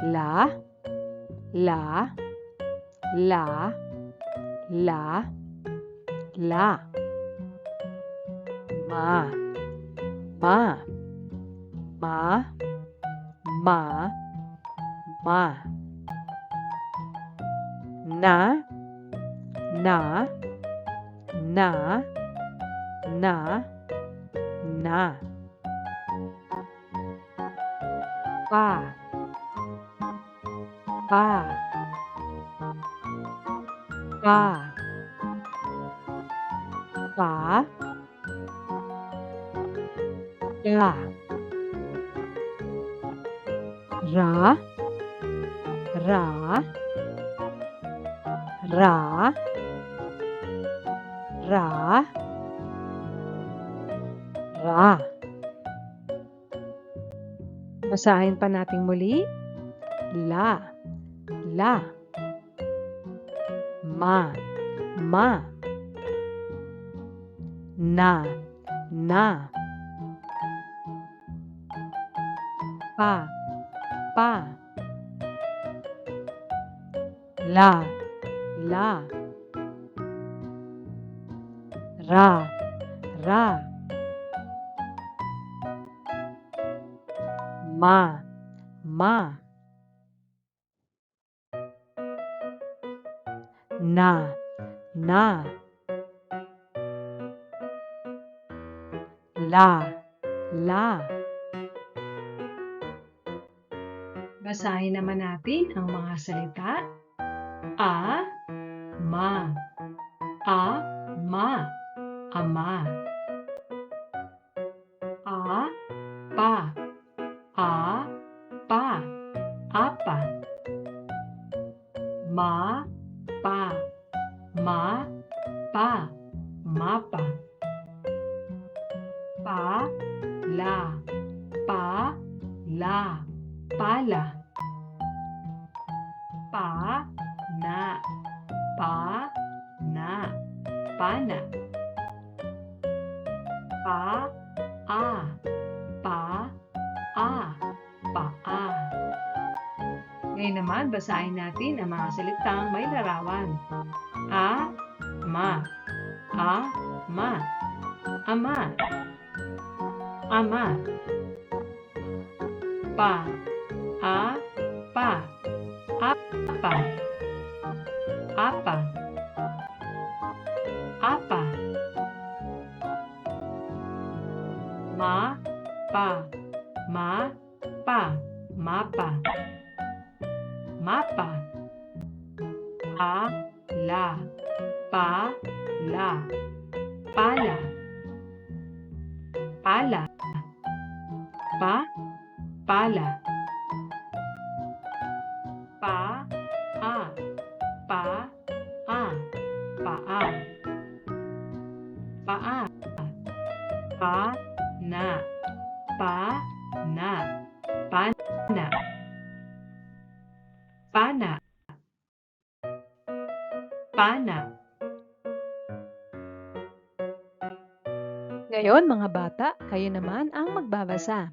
La, la, la, la, la. Ma, ma, ma, ma, ma. Na, na, na, na, na. Pa, pa, pa, pa, ya. Ra, ra, ra, ra, ra. Basahin pa nating muli. La, la. Ma, ma. Na, na. Pa, pa. La, la. Ra, ra. Ma, ma. Na, na. La, la. Basahin naman natin ang mga salita. A, ma. A, ma. Ama. A, pa. A, pa. Apa. Ma, pa. Ma, pa. Mapa. Pa, la. Pa, la. Pala. Pa, na. Pa, na. Pana. Pa, a. Pa, a. Paa. Ngayon naman, basahin natin ang mga salitang may larawan. A, ma. A, ma. Ama. Ama. Pa. A, pa. Apa. Apa. Apa. Ma, pa. Ma, pa. Mapa. Mapa. Pa, la. Pa, la. Pala. Pala. Pa, pala. Pa, a. Pa, a. Paa. Paa. Pa, na. Pa, na. Pana. Pana. Pana. Ngayon mga bata, kayo naman ang magbabasa.